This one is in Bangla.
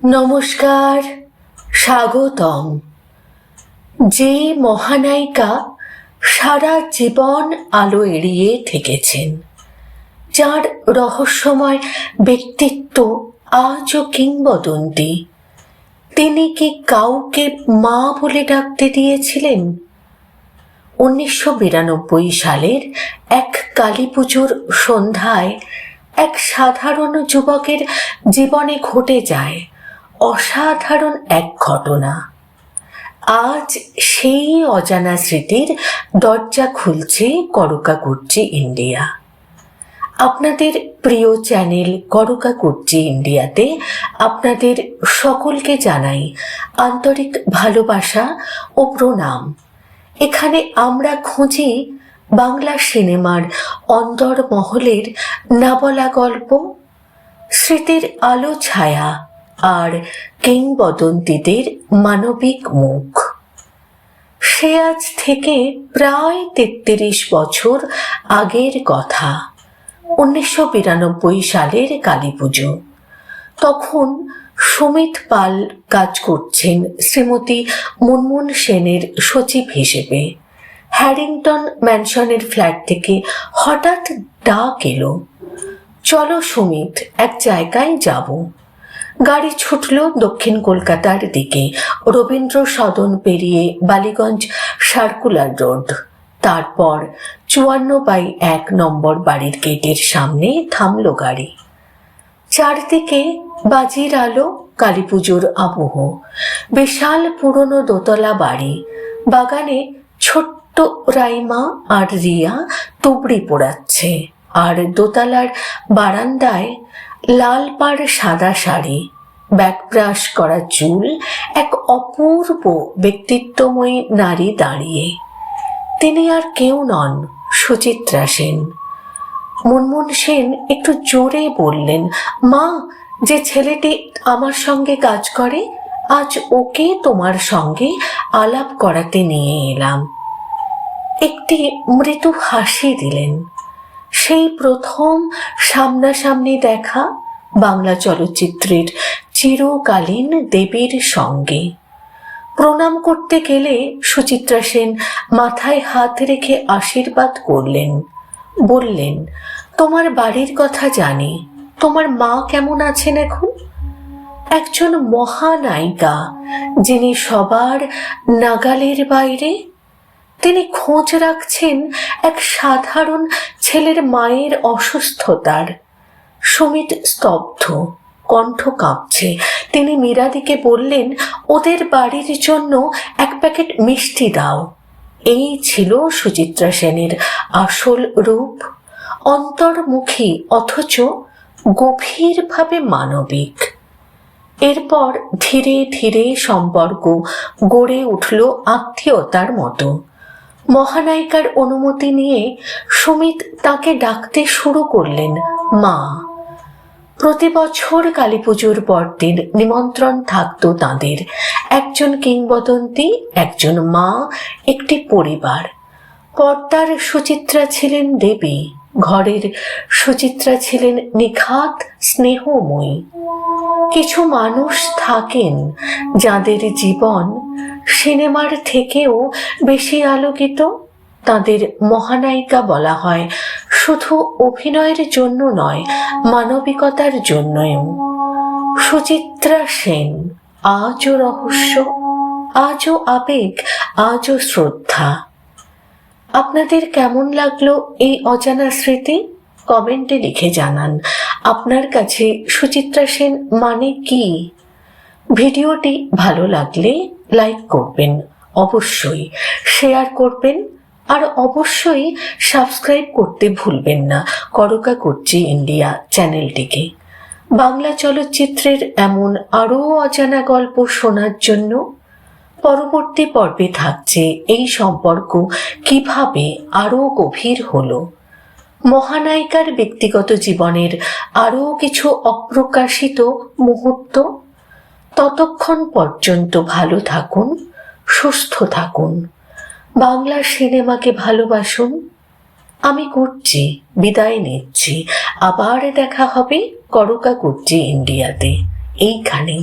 নমস্কার, স্বাগতম। যে মহানায়িকা সারা জীবন আলো এড়িয়ে থেকেছেন, যার রহস্যময় ব্যক্তিত্ব আজও কিংবদন্তি, তিনি কি কাউকে মা বলে ডাকতে দিয়েছিলেন? 1992 সালের এক কালী পুজোর সন্ধ্যায় এক সাধারণ যুবকের জীবনে ঘটে যায় অসাধারণ এক ঘটনা। আজ সেই অজানা স্মৃতির দরজা খুলছে করকা কুর্চি ইন্ডিয়া। আপনাদের প্রিয় চ্যানেল করকা কুর্চি ইন্ডিয়াতে আপনাদের সকলকে জানাই আন্তরিক ভালোবাসা ও প্রণাম। এখানে আমরা খুঁজি বাংলা সিনেমার অন্তর্মহলের না বলা গল্প, স্মৃতির আলো ছায়া আর কিংবদন্তিদের মানবিক মুখ। সে আজ থেকে প্রায় 33 বছর আগের কথা। 1992 সালের কালী পুজো। তখন সুমিত পাল কাজ করছেন শ্রীমতী মুনমুন সেনের সচিব হিসেবে। হ্যারিংটন ম্যানশনের ফ্ল্যাট থেকে হঠাৎ ডাক এলো, চলো সুমিত, এক জায়গায় যাব। গাড়ি ছুটল দক্ষিণ কলকাতার দিকে, রবীন্দ্র সদন পেরিয়ে বালিগঞ্জ সার্কুলার রোড। তারপর 54/1 নম্বর বাড়ির গেটের সামনে থামল গাড়ি। চারদিকে বাজির আলো, কালী পুজোর আবহ। বিশাল পুরনো দোতলা বাড়ি, বাগানে ছোট্ট রাইমা আর রিয়া তুবড়ি পোড়াচ্ছে, আর দোতলার বারান্দায় লাল পাড় সাদা শাড়ি, ব্যাকব্রাশ করা চুল, এক অপূর্ব ব্যক্তিত্বময়ী নারী দাঁড়িয়ে। তিনি আর কেউ নন, সুচিত্রা সেন। মুনমুন সেন একটু জোরে বললেন, মা, যে ছেলেটি আমার সঙ্গে কাজ করে, আজ ওকে তোমার সঙ্গে আলাপ করাতে নিয়ে এলাম। একটি মৃদু হাসি দিলেন। সেই প্রথম সামনাসামনি দেখা বাংলা চলচ্চিত্রের চিরকালীন দেবীর সঙ্গে। প্রণাম করতে গেলে সুচিত্রা সেন মাথায় হাত রেখে আশীর্বাদ করলেন, বললেন, তোমার বাড়ির কথা জানি, তোমার মা কেমন আছেন এখন? একজন মহানায়িকা, যিনি সবার নাগালের বাইরে। তিনি খোঁজ রাখছেন এক সাধারণ ছেলের মায়ের অসুস্থতার। সুমিত স্তব্ধ, কণ্ঠ কাঁপছে। তিনি মীরাদিকে বললেন, ওদের বাড়ির জন্য এক প্যাকেট মিষ্টি দাও। এই ছিল সুচিত্রা সেনের আসল রূপ, অন্তর্মুখী অথচ গভীরভাবে মানবিক। এরপর ধীরে ধীরে সম্পর্ক গড়ে উঠল আত্মীয়তার মতো। মহানায়িকার অনুমতি নিয়ে সুমিত তাকে ডাকতে শুরু করলেন মা। প্রতি বছর কালী পুজোর পরদিন নিমন্ত্রণ থাকতো তাঁদের। একজন কিংবদন্তি, একজন মা, একটি পরিবার। পর্দার সুচিত্রা ছিলেন দেবী, ঘরের সুচিত্রা ছিলেন নিখাত স্নেহময়ী। কিছু মানুষ থাকেন যাদের জীবন সিনেমার থেকেও বেশি আলোকিত। তাদের মহানায়িকা বলা হয় শুধু অভিনয়ের জন্য নয়, মানবিকতার জন্যও। সুচিত্রা সেন আজও রহস্য, আজও আবেগ, আজও শ্রদ্ধা। আপনাদের কেমন লাগলো এই অজানা স্মৃতি? কমেন্টে লিখে জানান আপনার কাছে সুচিত্রা সেন মানে কি। ভিডিওটি ভালো লাগলে লাইক করবেন, অবশ্যই শেয়ার করবেন, আর অবশ্যই সাবস্ক্রাইব করতে ভুলবেন না করকা কুর্চি ইন্ডিয়া চ্যানেলটিকে। বাংলা চলচ্চিত্রের এমন আরও অজানা গল্প শোনার জন্য পরবর্তী পর্বে থাকছে এই সম্পর্ক কিভাবে আরও গভীর হলো, মহানায়িকার ব্যক্তিগত জীবনের আরও কিছু অপ্রকাশিত মুহূর্ত। ততক্ষণ পর্যন্ত ভালো থাকুন, সুস্থ থাকুন, বাংলা সিনেমাকে ভালোবাসুন। আমি কুর্চি বিদায় নিচ্ছি। আবার দেখা হবে করকা কুর্চি ইন্ডিয়াতে, এইখানেই।